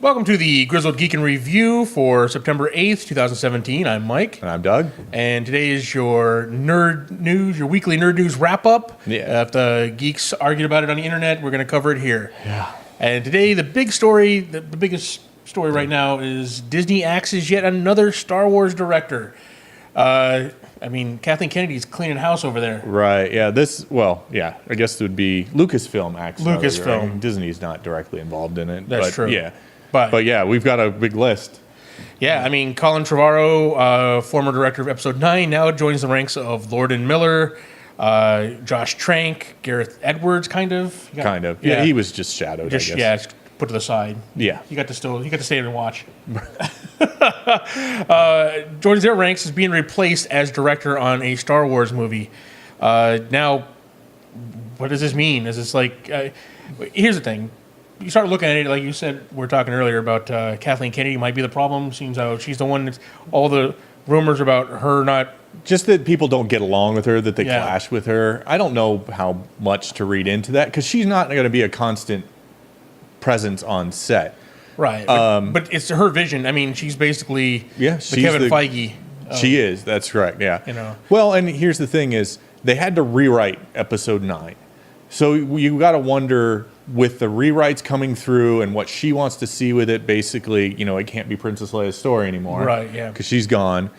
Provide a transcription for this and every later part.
Welcome to the Grizzled Geek and Review for September 8th, 2017. I'm Mike. And I'm Doug. And today is your nerd news, your weekly nerd news wrap-up. Yeah. If the geeks argued about it on the internet, we're going to cover it here. Yeah. And today, the big story, the biggest story right now is Disney axes yet another Star Wars director. Kathleen Kennedy's cleaning house over there. Right. Yeah. I guess it would be Lucasfilm, actually. Lucasfilm. Right? Disney's not directly involved in it. That's true. Yeah. But yeah, we've got a big list. Yeah, Colin Trevorrow, former director of Episode 9, now joins the ranks of Lord and Miller, Josh Trank, Gareth Edwards, kind of. Yeah, he was just shadowed, I guess. Yeah, just put to the side. Yeah. You got to stay there and watch. Joins their ranks is being replaced as director on a Star Wars movie. Now, what does this mean? Is this like... here's the thing. You start looking at it, like you said, we were talking earlier about Kathleen Kennedy might be the problem. Seems how she's the one that's all the rumors about her not... Just that people don't get along with her, that they clash with her. I don't know how much to read into that, because she's not going to be a constant presence on set. Right. But it's her vision. She's basically she's the Kevin Feige. She is. That's correct, yeah. You know. Well, and here's the thing is, they had to rewrite Episode 9. So you got to wonder, with the rewrites coming through and what she wants to see with it, basically, it can't be Princess Leia's story anymore. Right, yeah. Because she's gone.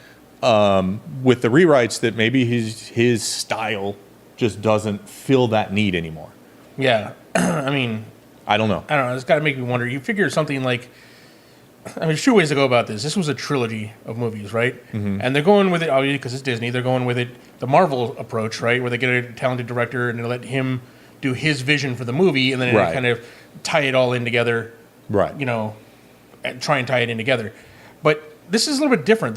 With the rewrites, that maybe his style just doesn't fill that need anymore. Yeah. I don't know. It's got to make me wonder. You figure something like... there's two ways to go about this. This was a trilogy of movies, right? Mm-hmm. And they're going with it, obviously, because it's Disney. They're going with it, the Marvel approach, right? Where they get a talented director and they let him do his vision for the movie, and then kind of tie it all in together. Right. And try and tie it in together. But this is a little bit different.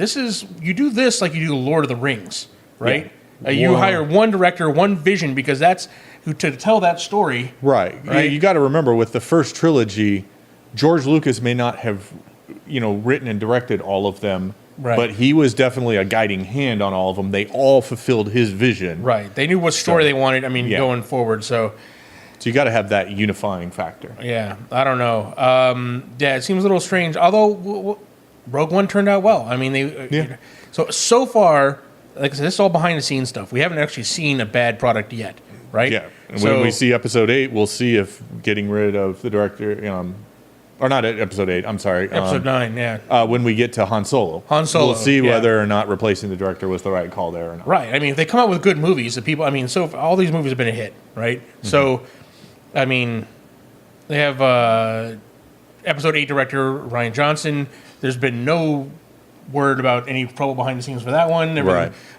You do this like you do Lord of the Rings, right? Yeah. You hire one director, one vision, because that's to tell that story. Right. You got to remember, with the first trilogy, George Lucas may not have, written and directed all of them. Right. But he was definitely a guiding hand on all of them. They all fulfilled his vision. Right. They knew what story they wanted, going forward. So you got to have that unifying factor. Yeah. I don't know. It seems a little strange. Although Rogue One turned out well. So far, like I said, this is all behind the scenes stuff. We haven't actually seen a bad product yet, right? Yeah. And when we see Episode 8, we'll see if getting rid of the director... or not Episode 8, I'm sorry. Episode 9, yeah. When we get to Han Solo. We'll see whether or not replacing the director was the right call there or not. Right. If they come out with good movies, the people... so all these movies have been a hit, right? Mm-hmm. So, they have Episode 8 director Rian Johnson. There's been no word about any trouble behind the scenes for that one.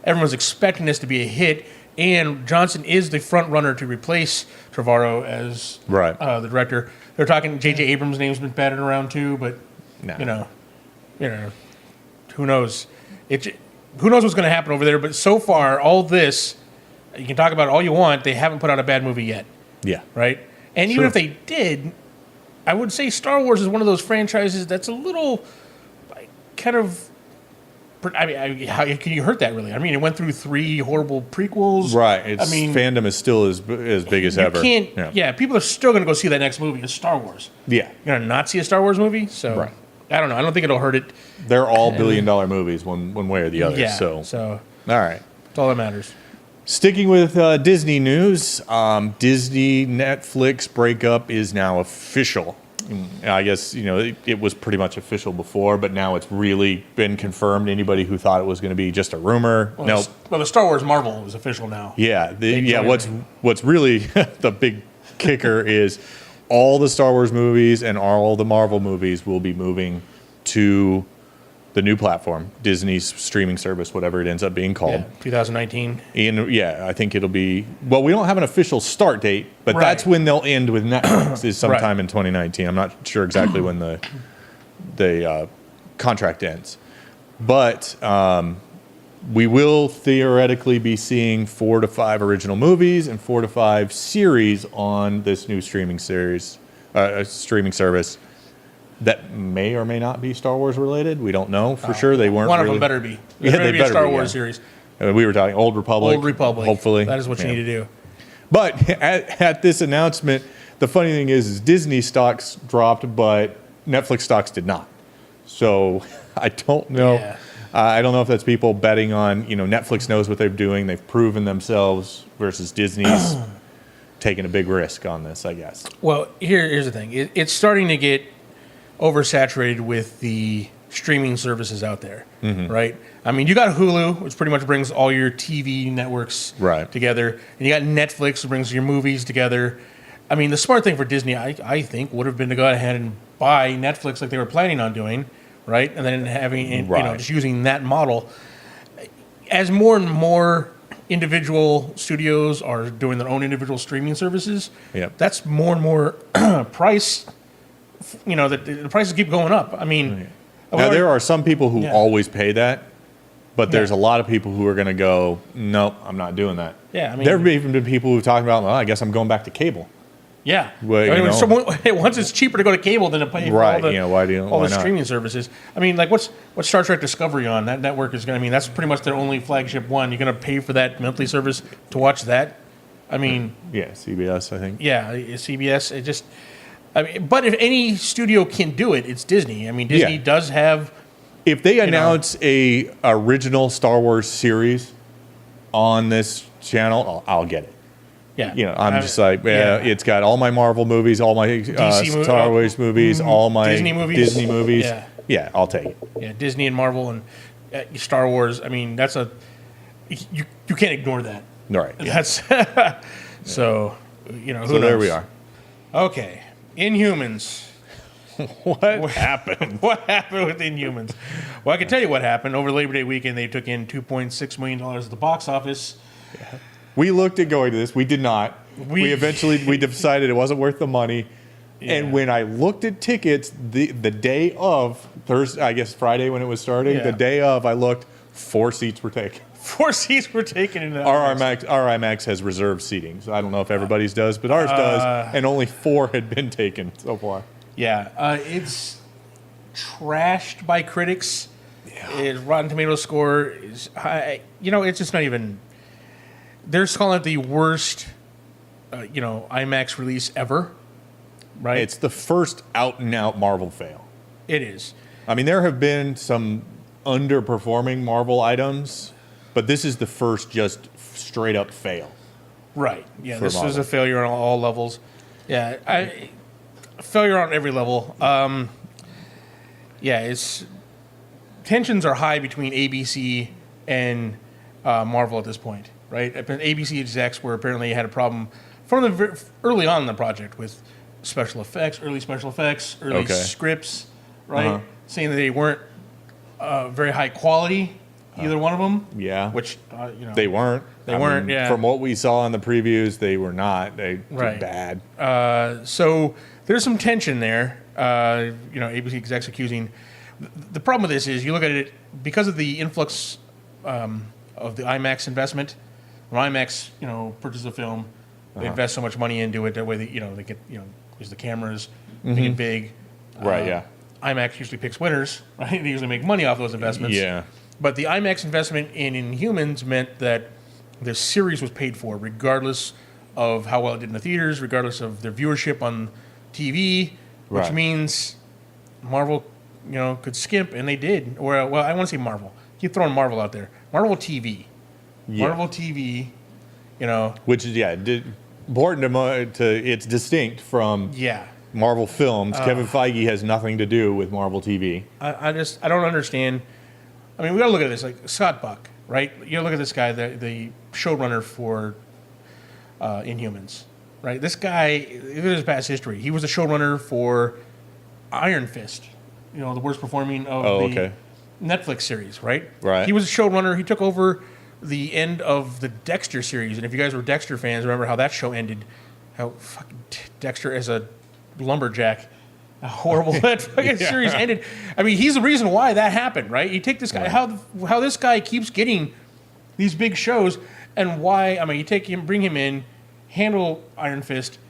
Everyone's expecting this to be a hit, and Johnson is the front runner to replace Trevorrow as the director. They're talking. J.J. Abrams' name's been batted around too, but who knows? Who knows what's going to happen over there? But so far, all this, you can talk about it all you want. They haven't put out a bad movie yet. Yeah. Right. And even if they did, I would say Star Wars is one of those franchises that's a little kind of. How can you hurt that really? It went through 3 horrible prequels. Right. Fandom is still as big as ever. People are still going to go see that next movie. It's Star Wars. Yeah. You're going to not see a Star Wars movie? So, I don't know. I don't think it'll hurt it. They're all billion-dollar movies, one way or the other. Yeah. So, all right. That's all that matters. Sticking with Disney news, Disney-Netflix breakup is now official. I guess, it was pretty much official before, but now it's really been confirmed. Anybody who thought it was going to be just a rumor. Well, the Star Wars Marvel is official now. Yeah. What's really the big kicker is all the Star Wars movies and all the Marvel movies will be moving to the new platform, Disney's streaming service, whatever it ends up being called. 2019. And I think it'll be... Well, we don't have an official start date, but that's when they'll end with Netflix, is sometime in 2019. I'm not sure exactly when the contract ends. But we will theoretically be seeing 4 to 5 original movies and 4 to 5 series on this new streaming service that may or may not be Star Wars related. We don't know for sure. They weren't. One of them better be. There's going to be a Star Wars series. We were talking Old Republic. Old Republic. Hopefully. That is what you need to do. But at this announcement, the funny thing is Disney stocks dropped, but Netflix stocks did not. So I don't know. Yeah. I don't know if that's people betting on, Netflix knows what they're doing. They've proven themselves versus Disney's taking a big risk on this, I guess. Well, here's the thing. It's starting to get oversaturated with the streaming services out there, right? I mean, you got Hulu, which pretty much brings all your TV networks together. And you got Netflix, which brings your movies together. I mean, the smart thing for Disney, I think, would have been to go ahead and buy Netflix like they were planning on doing, right? And then having, just using that model. As more and more individual studios are doing their own individual streaming services, that's more and more price. The prices keep going up. I mean, now there are some people who always pay that, but there's a lot of people who are going to go, nope, I'm not doing that. Yeah, I mean, there have even been people who've talked about, well, I guess I'm going back to cable. Yeah, well, once it's cheaper to go to cable than to pay for all the streaming services. I mean, like what's Star Trek Discovery on? That network is going to. I mean, that's pretty much their only flagship one. You're going to pay for that monthly service to watch that. I mean, CBS, I think. Yeah, CBS. It just. I mean, but if any studio can do it, it's Disney. I mean, Disney does have. If they announce a original Star Wars series on this channel, I'll get it. Yeah, I'm just like, it's got all my Marvel movies, all my Star Wars movies, all my Disney movies. Yeah, I'll take it. Yeah, Disney and Marvel and Star Wars. I mean, that's you can't ignore that. Right. Yeah. That's so who knows? There we are. Okay, Inhumans. What happened? What happened with Inhumans? Well, I can tell you what happened. Over Labor Day weekend, they took in $2.6 million at the box office. Yeah. We looked at going to this. We did not. We decided it wasn't worth the money. Yeah. And when I looked at tickets, the day of Thursday, I guess Friday when it was starting, the day of, I looked, 4 seats were taken. 4 seats were taken in that. Our IMAX has reserved seating, so I don't know if everybody's does, but ours does, and only 4 had been taken so far. Yeah, it's trashed by critics. Yeah. Its Rotten Tomatoes score is high. It's just not even. They're calling it the worst, IMAX release ever, right? It's the first out-and-out Marvel fail. It is. I mean, there have been some underperforming Marvel items, but this is the first just straight-up fail. Right. Yeah, this was a failure on all levels. Yeah, failure on every level. Tensions are high between ABC and Marvel at this point. Right, ABC execs were apparently had a problem from the early on in the project with early special effects, early scripts, right? Saying that they weren't very high quality, either one of them. Yeah, which they weren't. They weren't. Yeah, from what we saw in the previews, they were not. They were bad. So there's some tension there. ABC execs accusing. The problem with this is you look at it because of the influx of the IMAX investment. When IMAX, purchases a film, they invest so much money into it that way they get, use the cameras, make it big. Right, yeah. IMAX usually picks winners, right? They usually make money off those investments. Yeah. But the IMAX investment in Inhumans meant that the series was paid for, regardless of how well it did in the theaters, regardless of their viewership on TV, which means Marvel, could skimp, and they did. Or, well, I want to say Marvel. Keep throwing Marvel out there. Marvel TV. Yeah. Marvel TV, which is important to it's distinct from Marvel films. Kevin Feige has nothing to do with Marvel TV. I don't understand. I mean, we got to look at this like Scott Buck, right? You look at this guy, the showrunner for Inhumans, right? This guy, look at his past history. He was the showrunner for Iron Fist, the worst performing of the Netflix series, right? Right. He was a showrunner. He took over the end of the Dexter series, and if you guys were Dexter fans, remember how that show ended? How fucking Dexter as a lumberjack, how horrible that fucking series ended. I mean, he's the reason why that happened, right? You take this guy, how this guy keeps getting these big shows, and why? I mean, you take him, bring him in, handle Iron Fist,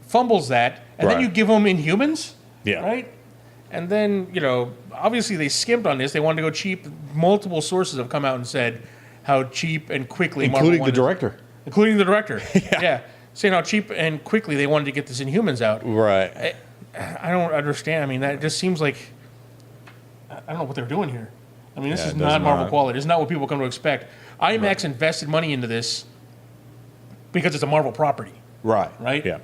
fumbles that, and then you give him Inhumans, right? And then, obviously they skimped on this. They wanted to go cheap. Multiple sources have come out and said how cheap and quickly Including the director. Including the director. Yeah. Saying how cheap and quickly they wanted to get this Inhumans out. Right. I don't understand. I mean, that just seems like I don't know what they're doing here. I mean, this is not Marvel quality. It's not what people come to expect. IMAX invested money into this because it's a Marvel property. Right. Yeah.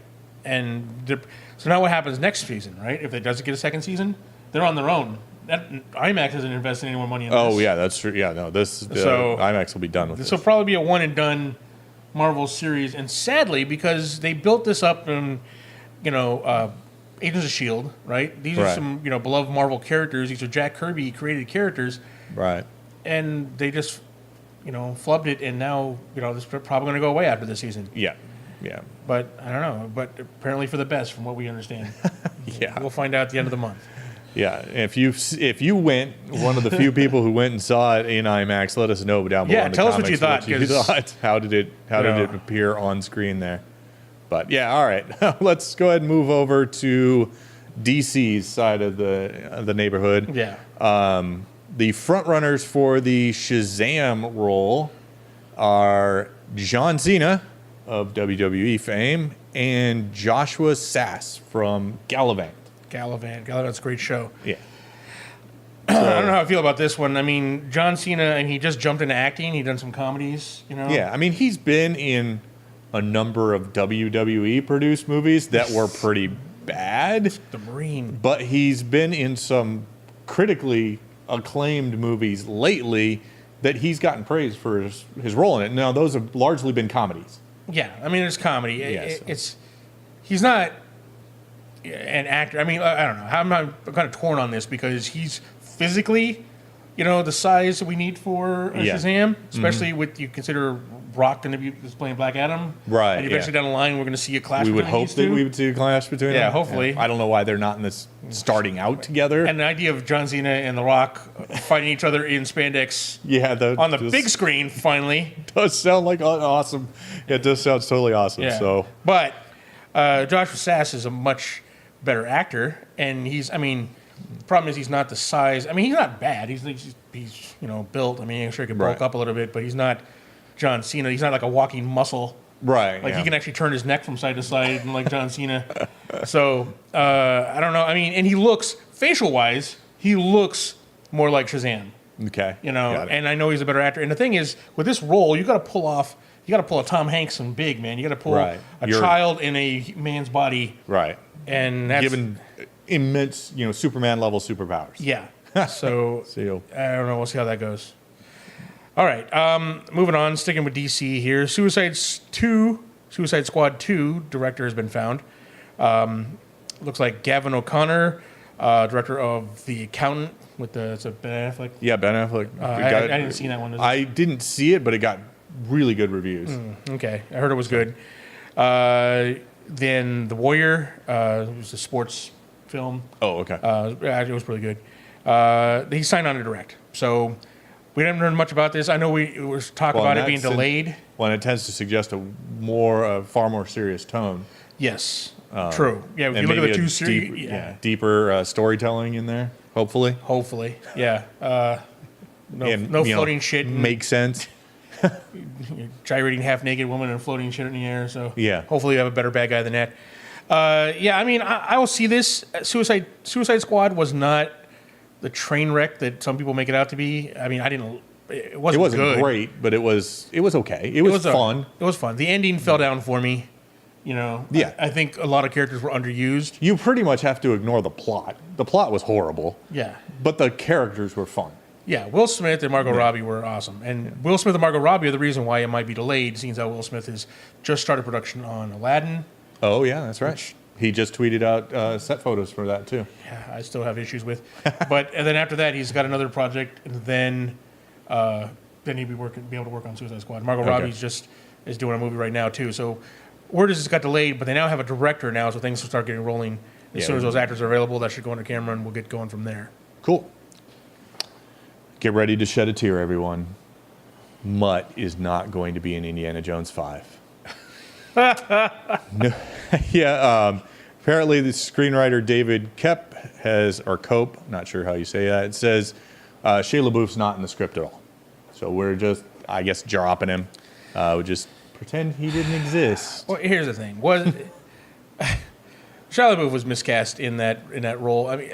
And so now what happens next season, right? If it doesn't get a second season, they're on their own. IMAX isn't investing any more money in this. Oh, yeah, that's true. Yeah, no, IMAX will be done with this. This will probably be a one-and-done Marvel series. And sadly, because they built this up in, Agents of S.H.I.E.L.D., right? These are some, beloved Marvel characters. These are Jack Kirby created characters. Right. And they just, flubbed it, and now, this is probably going to go away after this season. Yeah. Yeah. But I don't know. But apparently for the best, from what we understand. Yeah. We'll find out at the end of the month. Yeah. If you went, one of the few people who went and saw it in IMAX, let us know down below. Yeah, tell us what you thought. How did it appear on screen there? But yeah, all right. Let's go ahead and move over to DC's side of the neighborhood. Yeah. The front runners for the Shazam role are John Cena of WWE fame and Joshua Sass from Gallivant. Gallivant's a great show. Yeah. I don't know how I feel about this one. I mean, John Cena, and he just jumped into acting. He's done some comedies, Yeah, I mean, he's been in a number of WWE produced movies that were pretty bad. The Marine. But he's been in some critically acclaimed movies lately that he's gotten praise for his role in it. Now, those have largely been comedies. Yeah, I mean, it's comedy. Yes. He's not an actor. I mean, I don't know. I'm kind of torn on this because he's physically, the size that we need for Shazam, especially with you consider Rock going to be playing Black Adam. Right. And eventually down the line, we're going to see a clash we between would hope that we would see a clash between them. Yeah, hopefully. Yeah. I don't know why they're not in this starting out together. And the idea of John Cena and The Rock fighting each other in spandex on the big screen, finally. Does sound like awesome. Yeah, it does sound totally awesome. Yeah. So, but Joshua Sass is a much better actor, and the problem is he's not the size. I mean, he's not bad. He's built. I mean, I'm sure he could bulk up a little bit, but he's not John Cena. He's not like a walking muscle. Right. Like he can actually turn his neck from side to side like John Cena. So I don't know. I mean, and he looks facial wise, he looks more like Shazam. Okay. And I know he's a better actor. And the thing is, with this role, you got to pull a Tom Hanks and big, man. You got to pull a child in a man's body. Right. And that's given immense, Superman level superpowers. Yeah. So I don't know. We'll see how that goes. All right. Moving on. Sticking with DC here. Suicide Squad 2 director has been found. Looks like Gavin O'Connor, director of The Accountant with Ben Affleck. Yeah, Ben Affleck. I didn't see that one. I didn't see it, but it got really good reviews. Okay. I heard it was good. Then The Warrior. It was a sports film. Oh, okay. It was really good. He signed on to direct. So we haven't heard much about this. I know we were talking about it being delayed. Well, it tends to suggest a far more serious tone. Yes. True. Yeah, if you look at the two series. Deeper storytelling in there, hopefully. Hopefully. Yeah. No floating shit. Makes sense. Gyrating half-naked woman and floating shit in the air. So yeah. Hopefully you have a better bad guy than that. I mean, I will see this. Suicide Squad was not the train wreck that some people make it out to be. I mean, it wasn't good. Great, but it was okay. It was fun. It was fun. The ending fell down for me. Yeah. I think a lot of characters were underused. You pretty much have to ignore the plot. The plot was horrible. Yeah. But the characters were fun. Yeah, Will Smith and Margot Robbie were awesome. And Will Smith and Margot Robbie are the reason why it might be delayed, seeing how Will Smith has just started production on Aladdin. Oh, yeah, that's right. He just tweeted out set photos for that, too. Yeah, I still have issues with. And then after that, he's got another project, and then he'd be able to work on Suicide Squad. Margot Robbie is doing a movie right now, too. So word is it's got delayed, but they now have a director now, so things will start getting rolling. As soon as those actors are available, that should go under camera, and we'll get going from there. Cool. Get ready to shed a tear, everyone. Mutt is not going to be in Indiana Jones 5. No, apparently the screenwriter David Cope, not sure how you say that, it says Shia LaBeouf's not in the script at all. So we're just, I guess, dropping him. We just pretend he didn't exist. Well, here's the thing. Shia LaBeouf was miscast in that role. I mean,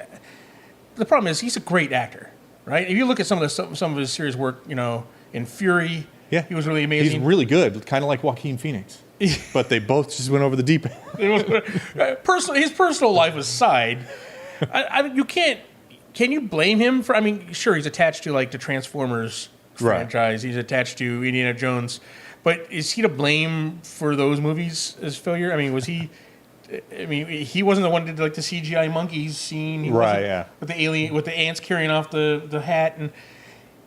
the problem is he's a great actor, right? If you look at some of his serious work, in Fury, he was really amazing. He's really good, kind of like Joaquin Phoenix. But they both just went over the deep end. His personal life aside, you can't. Can you blame him for? I mean, sure, he's attached to the Transformers franchise. He's attached to Indiana Jones, but is he to blame for those movies as failure? I mean, was he? I mean, he wasn't the one that did the CGI monkeys scene, with the alien, with the ants carrying off the hat, and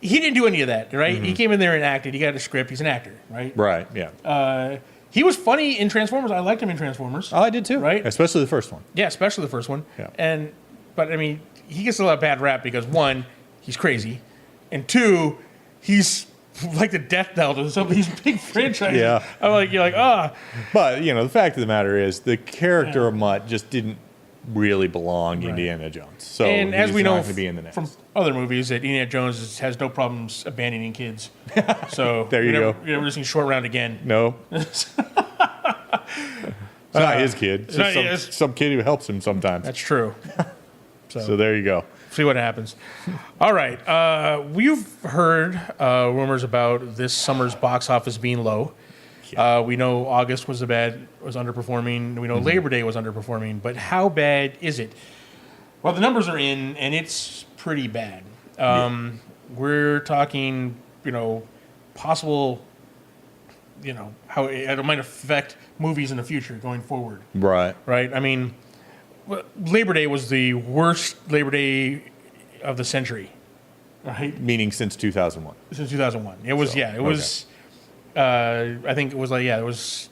he didn't do any of that, right? Mm-hmm. He came in there and acted. He got a script. He's an actor, right? Right. Yeah. He was funny in Transformers. I liked him in Transformers. Oh, I did too. Right? Especially the first one. Yeah, especially the first one. Yeah. But I mean, he gets a lot of bad rap because one, he's crazy, and two, he's like the death knell to some of these big franchises. Yeah. I'm like, you're like, ah. But the fact of the matter is, the character of Mutt just didn't really belong in Indiana Jones. So and as we know be in the next. From other movies, that Indiana Jones has no problems abandoning kids. So there you go. You're never seeing Short Round again. No. It's not his kid. It's just some kid who helps him sometimes. That's true. So there you go. See what happens. All right. We've heard rumors about this summer's box office being low. Yeah. We know August was underperforming. We know Labor Day was underperforming. But how bad is it? Well, the numbers are in, and it's pretty bad. We're talking, possible, how it might affect movies in the future going forward. Right. Right? I mean, Labor Day was the worst Labor Day of the century. Right? Meaning since 2001. Since 2001. It was, was... I think it was it was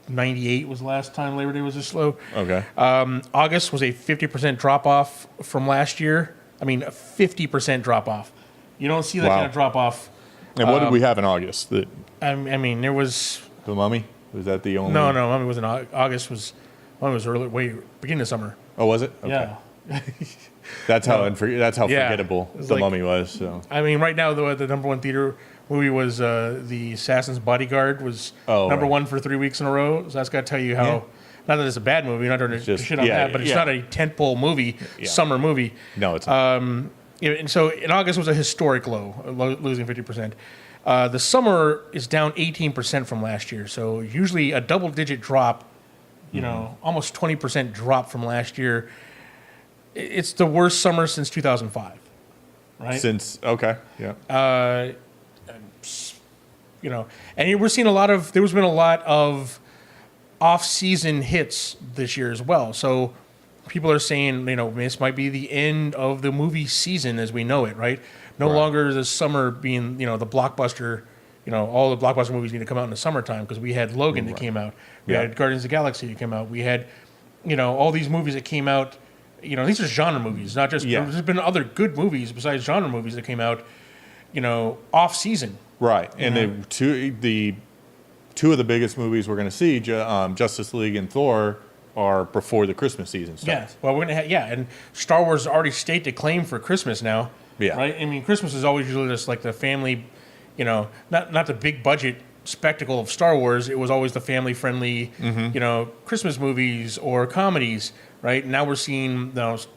98 was the last time Labor Day was this slow. Okay. August was a 50% drop off from last year. I mean, a 50% drop off. You don't see that kind of drop off. And what did we have in August? I mean, there was The Mummy. Was that the only? No, Mummy was in August. Mummy was beginning of summer. Oh, was it? Okay. Yeah. That's how forgettable the Mummy was. So I mean, right now the number one theater movie was the Assassin's Bodyguard was number one for 3 weeks in a row. So that's got to tell you how. Not that it's a bad movie. Not trying to shit on that, but it's not a tentpole movie, summer movie. No, it's not. And so in August was a historic low, losing 50%. The summer is down 18% from last year. So usually a double-digit drop, almost 20% drop from last year. It's the worst summer since 2005, right? And we're seeing there's been a lot of off-season hits this year as well. So people are saying, this might be the end of the movie season as we know it, right? No longer the summer being, the blockbuster, all the blockbuster movies need to come out in the summertime because we had Logan that came out. We had Guardians of the Galaxy that came out. We had, all these movies that came out. These are genre movies, not just. There's been other good movies besides genre movies that came out, off season. Right, and the two of the biggest movies we're going to see, Justice League and Thor, are before the Christmas season starts. Yeah, well, we're going to and Star Wars already state to claim for Christmas now. Yeah, right. I mean, Christmas is always usually just like the family, not the big budget spectacle of Star Wars. It was always the family friendly, Christmas movies or comedies. Right now, we're seeing those.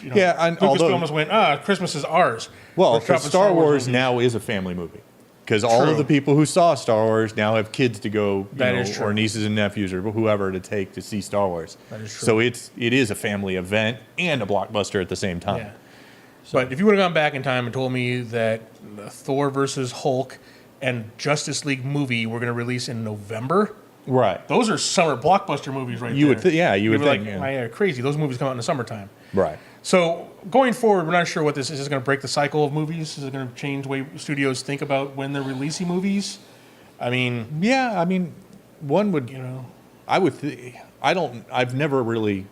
And Lucasfilm almost went, Christmas is ours. Well, Star Wars now is a family movie because all of the people who saw Star Wars now have kids to go, or nieces and nephews or whoever to take to see Star Wars. That is true. So it is a family event and a blockbuster at the same time. Yeah. But if you would have gone back in time and told me that Thor versus Hulk and Justice League movie were going to release in November, right? Those are summer blockbuster movies, right? You would think. You would think. Crazy. Those movies come out in the summertime. Right. So going forward, we're not sure what this is. Is it going to break the cycle of movies? Is it going to change the way studios think about when they're releasing movies? I mean, one would. I would. I've never really.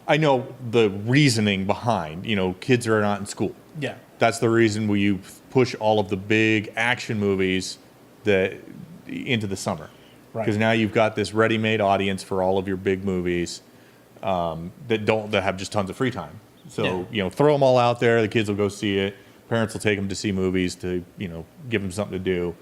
I know the reasoning behind. Kids are not in school. Yeah. That's the reason you push all of the big action movies into the summer. Because now you've got this ready-made audience for all of your big movies that have just tons of free time. So throw them all out there. The kids will go see it. Parents will take them to see movies to give them something to do.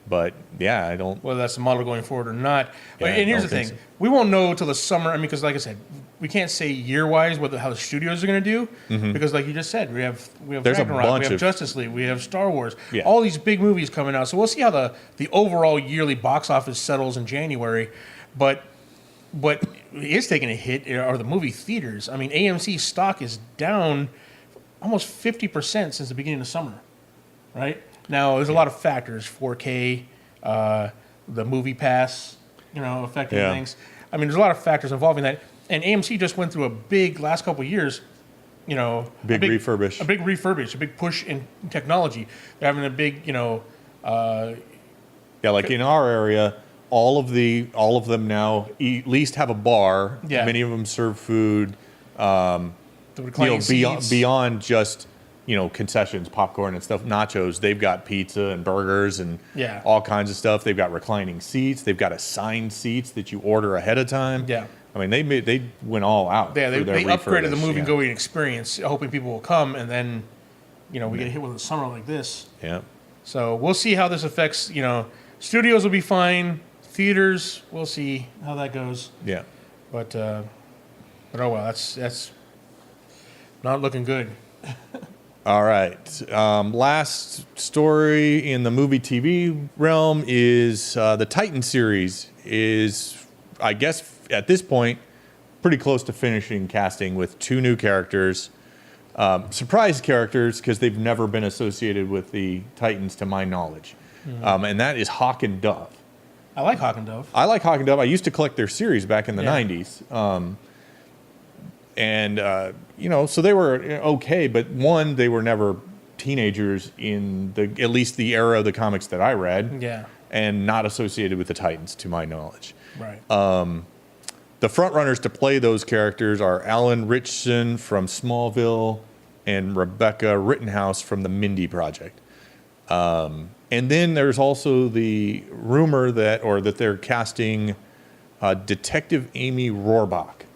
But I don't. Whether that's the model going forward or not. Yeah, and here's the thing: we won't know till the summer. I mean, because like I said, we can't say year-wise how the studios are going to do, because like you just said, we have There's Ragnarok, we have Justice League, we have Star Wars, Yeah. all these big movies coming out. So we'll see how the overall yearly box office settles in January. But what is taking a hit are the movie theaters. I mean, AMC stock is down almost 50% since the beginning of summer, right? Now, there's a lot of factors, 4K, the movie pass, affecting things. I mean, there's a lot of factors involving that. And AMC just went through a big, last couple of years, big refurbish. A big refurbish, a big push in technology. They're having a big, like in our area, all of them now at least have a bar. Yeah. Many of them serve food. the reclining seats. Beyond just concessions, popcorn and stuff, nachos. They've got pizza and burgers and all kinds of stuff. They've got reclining seats. They've got assigned seats that you order ahead of time. Yeah. I mean, they went all out. Yeah, they upgraded the movie-going experience, hoping people will come, and then, we get hit with a summer like this. Yeah. So we'll see how this affects, studios will be fine, theaters, we'll see how that goes. Yeah. But oh well, that's not looking good. All right. Last story in the movie TV realm is the Titan series is, I guess, at this point, pretty close to finishing casting with 2 new characters. Surprise characters because they've never been associated with the Titans to my knowledge. And that is Hawk and Dove. I like Hawk and Dove. I like Hawk and Dove. I used to collect their series back in the 90s. So they were okay, but one, they were never teenagers in at least the era of the comics that I read. Yeah. And not associated with the Titans to my knowledge. Right. The frontrunners to play those characters are Alan Ritchson from Smallville and Rebecca Rittenhouse from the Mindy Project. And then there's also the rumor that they're casting Detective Amy Rohrbach,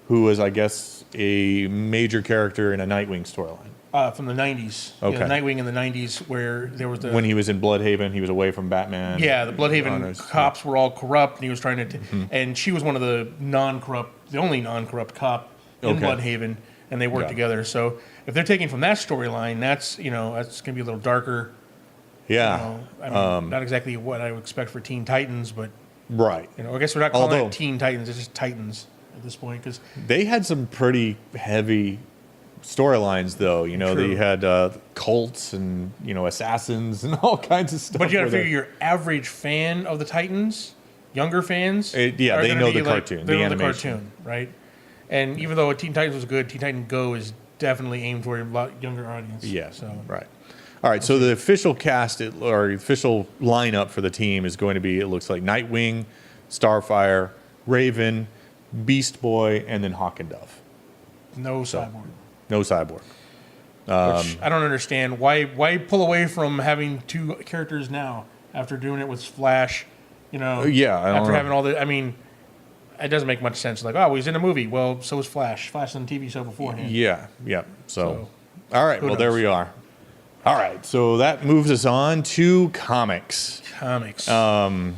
who is, I guess, a major character in a Nightwing storyline. From the 90s. Okay. Nightwing in the 90s, where there was when he was in Bloodhaven, he was away from Batman. Yeah, the Bloodhaven cops were all corrupt, and he was trying to... and she was one of the the only non-corrupt cop in Bloodhaven, and they worked together. So if they're taking from that storyline, that's going to be a little darker. Yeah. Not exactly what I would expect for Teen Titans, but... Right. I guess we're not calling it Teen Titans, it's just Titans at this point. Cause they had some pretty heavy storylines, though. They had cults and assassins and all kinds of stuff. But you got to figure your average fan of the Titans, younger fans, they know the cartoon, they the know animation, the cartoon, right? And even though Teen Titans was good, Teen Titans Go is definitely aimed toward a lot younger audience. Yeah. So right. All right. So the official cast or official lineup for the team is going to be, it looks like, Nightwing, Starfire, Raven, Beast Boy, and then Hawk and Dove. No Cyborg. No Cyborg. Which I don't understand. Why pull away from having 2 characters now after doing it with Flash? After having all the... I mean, it doesn't make much sense. Like, oh, he's in a movie. Well, so was Flash. Flash on the TV show beforehand. Yeah. So all right. Well, there we are. All right. So that moves us on to comics. And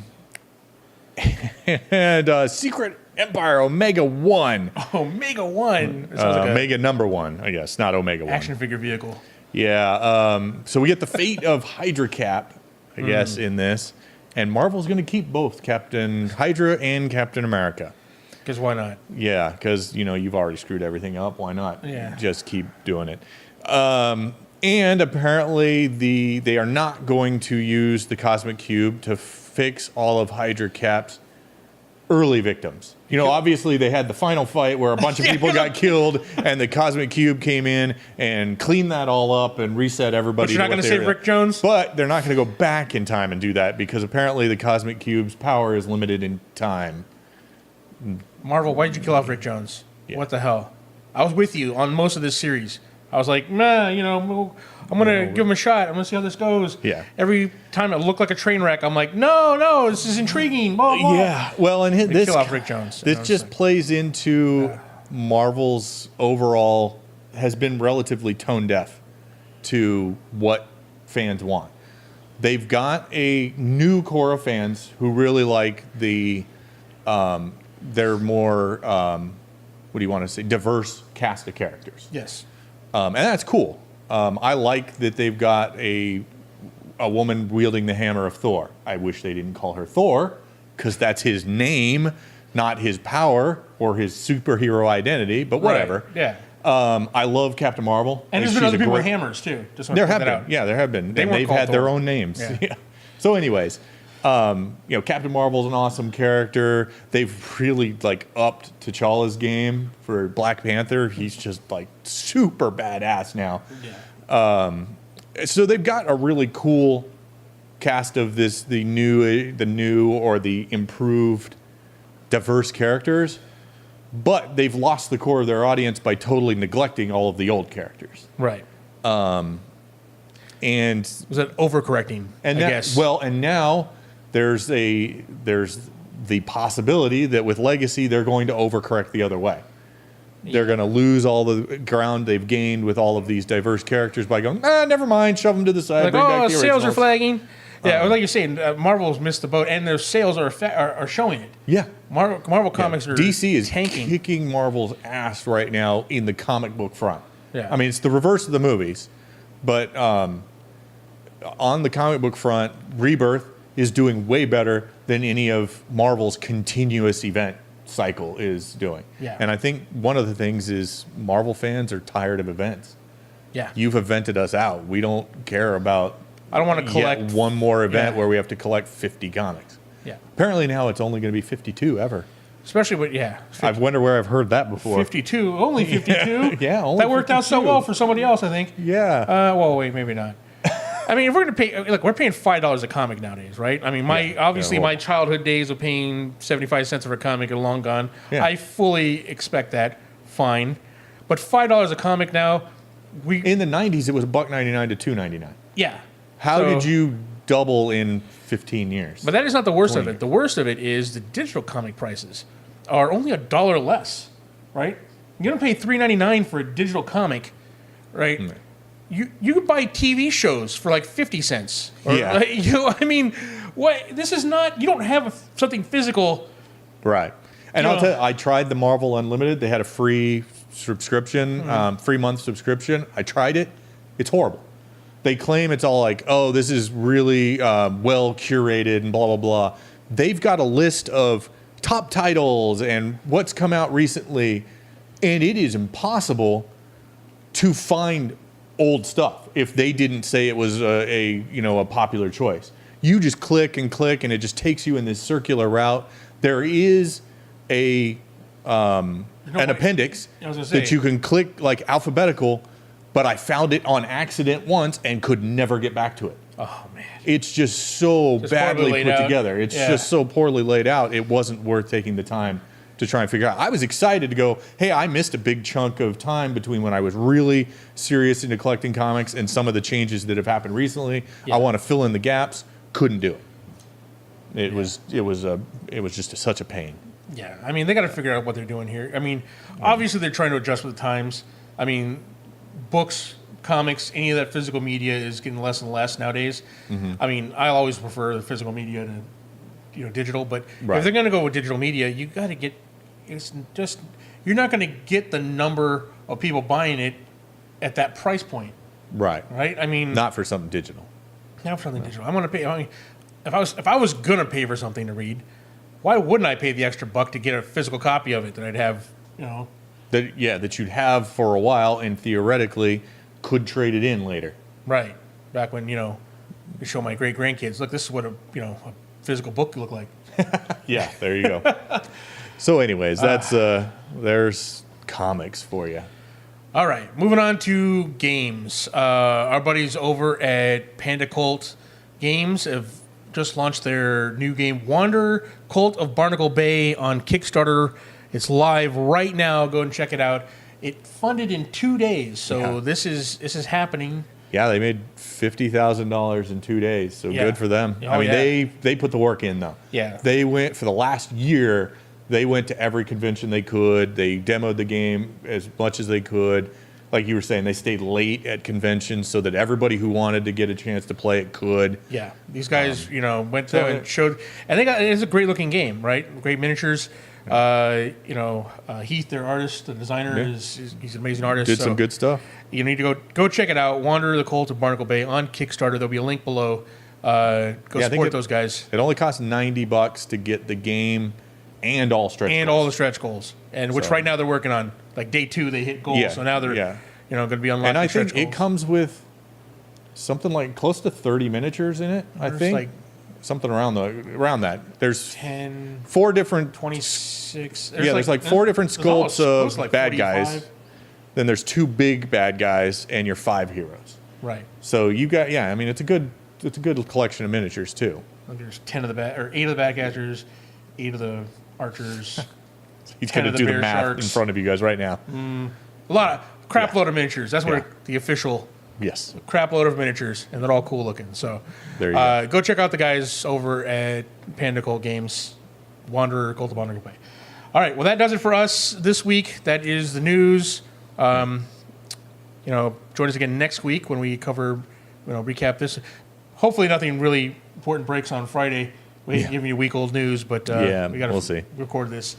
Secret Empire Omega 1. Omega 1. Omega number 1, I guess, not Omega 1. Action figure vehicle. Yeah. So we get the fate of Hydra Cap, I guess, in this. And Marvel's going to keep both Captain Hydra and Captain America. Because why not? Yeah, because, you've already screwed everything up. Why not just keep doing it? And apparently they are not going to use the Cosmic Cube to fix all of Hydra Cap's early victims. Obviously they had the final fight where a bunch of people got killed and the Cosmic Cube came in and cleaned that all up and reset everybody. But you're not going to save Rick Jones? But they're not going to go back in time and do that because apparently the Cosmic Cube's power is limited in time. Marvel, why did you kill off Rick Jones? Yeah. What the hell? I was with you on most of this series. I was like, nah, I'm going to give him a shot. I'm going to see how this goes. Yeah. Every time it looked like a train wreck, I'm like, no, this is intriguing. Blah, blah. Yeah. Well, and kill off Rick Jones. This just plays into Marvel's overall has been relatively tone deaf to what fans want. They've got a new core of fans who really like they're more, what do you want to say, diverse cast of characters. Yes. And that's cool. I like that they've got a woman wielding the hammer of Thor. I wish they didn't call her Thor, because that's his name, not his power or his superhero identity, but whatever. Right. Yeah. I love Captain Marvel. And there's been other people with hammers, too. There have been. Yeah, there have been. And they've had their own names. Yeah. So anyways, Captain Marvel's an awesome character. They've really, upped T'Challa's game for Black Panther. He's just, super badass now. Yeah. So they've got a really cool cast of the new or the improved diverse characters, but they've lost the core of their audience by totally neglecting all of the old characters. Right. And was that overcorrecting? I guess. Well, and now there's the possibility that with Legacy they're going to overcorrect the other way. They're going to lose all the ground they've gained with all of these diverse characters by going, never mind, shove them to the side. Bring back the sales originals. are flagging. Yeah, like you're saying, Marvel's missed the boat, and their sales are showing it. Yeah. Marvel Comics are DC is tanking. kicking Marvel's ass right now in the comic book front. Yeah. I mean, it's the reverse of the movies, but on the comic book front, Rebirth is doing way better than any of Marvel's continuous event cycle is doing. Yeah. And I think one of the things is Marvel fans are tired of events. Yeah. You've evented us out. We don't care about I don't want to collect one more event where we have to collect 50 comics. Yeah. Apparently now it's only going to be 52 ever. Especially with, I wonder where I've heard that before. 52. Only 52? Yeah, only that worked 52. out so well for somebody else, I think. Yeah. Well, wait, maybe not. I mean, if we're going to pay, look, we're paying $5 a comic nowadays, right? I mean, my childhood days of paying 75 cents for a comic are long gone. Yeah. I fully expect that. Fine. But $5 a comic now, in the 90s, it was $1.99 to $2.99. Yeah. How did you double in 15 years? But that is not the worst of it. The worst of it is the digital comic prices are only $1 less, right? You're going to pay $3.99 for a digital comic, right? Mm. You could buy TV shows for like 50 cents. Or, I mean, what? This is not. You don't have something physical, right? And I'll tell you, I tried the Marvel Unlimited. They had a free subscription, free month subscription. I tried it. It's horrible. They claim it's all this is really well curated and blah blah blah. They've got a list of top titles and what's come out recently, and it is impossible to find old stuff if they didn't say it was a popular choice. You just click and click, and it just takes you in this circular route. There is an appendix that you can click alphabetical, but I found it on accident once and could never get back to it. Oh man, it's just so badly put together. It's just so poorly laid out. It wasn't worth taking the time to try and figure out. I was excited to go, hey, I missed a big chunk of time between when I was really serious into collecting comics and some of the changes that have happened recently. Yeah. I want to fill in the gaps. Couldn't do it. It was just such a pain. Yeah, I mean, they got to figure out what they're doing here. I mean, obviously they're trying to adjust with the times. I mean, books, comics, any of that physical media is getting less and less nowadays. Mm-hmm. I mean, I always prefer the physical media to digital, but if they're going to go with digital media, you got to get. It's just you're not going to get the number of people buying it at that price point. Right. Right. I mean, not for something digital. Not for something digital. I'm going to pay. I mean, if I was going to pay for something to read, why wouldn't I pay the extra buck to get a physical copy of it that I'd have? That you'd have for a while and theoretically could trade it in later. Right. Back when you show my great grandkids, look, this is what a physical book could look like. Yeah. There you go. So anyways, that's there's comics for you. All right, moving on to games. Our buddies over at Panda Cult Games have just launched their new game, Wander Cult of Barnacle Bay, on Kickstarter. It's live right now. Go and check it out. It funded in 2 days, so this is happening. Yeah, they made $50,000 in 2 days, so good for them. They put the work in though. Yeah, they went for the last year. They went to every convention they could. They demoed the game as much as they could. like you were saying, they stayed late at conventions so that everybody who wanted to get a chance to play it could. Yeah, these guys, went there and showed, and it's a great looking game, right? Great miniatures. Heath, their artist, the designer, he's an amazing artist. Did some good stuff. You need to go check it out. Wanderer the Cult of Barnacle Bay on Kickstarter. There'll be a link below. Support those guys. It only costs $90 to get the game and all stretch and goals. all the stretch goals, and which right now they're working on. Like day 2, they hit goals, so now they're going to be unlocking. And I think goals. it comes with something like close to 30 miniatures in it. I think like something around that. There's 10, 4 different 26. There's like 4 different sculpts of like bad 45. guys. Then there's 2 big bad guys and your 5 heroes. Right. So you got it's a good collection of miniatures too. Like there's 10 of the 8 of the bad catchers, 8 of the archers. He's going to do the math sharks. In front of you guys right now. A lot of crap load of miniatures. That's what the official crap load of miniatures, and they're all cool looking. So there you go check out the guys over at Panda Cult Games, Wanderer, Cult of Barnacle Bay. All right, well that does it for us this week. That is the news. Join us again next week when we cover, recap this. Hopefully nothing really important breaks on Friday. We ain't giving you week-old news, but we'll see. Record this.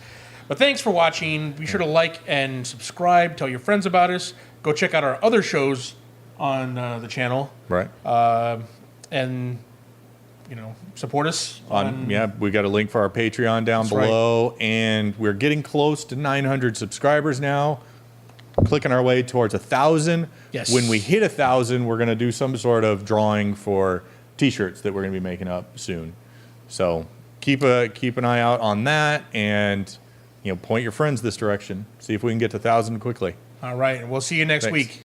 But thanks for watching. Be sure to like and subscribe. Tell your friends about us. Go check out our other shows on the channel. Right. And, support us. We got a link for our Patreon down below. Right. And we're getting close to 900 subscribers now. Clicking our way towards 1,000. Yes. When we hit 1,000, we're going to do some sort of drawing for T-shirts that we're going to be making up soon. So keep an eye out on that, and point your friends this direction. See if we can get to 1,000 quickly. All right, and we'll see you next week.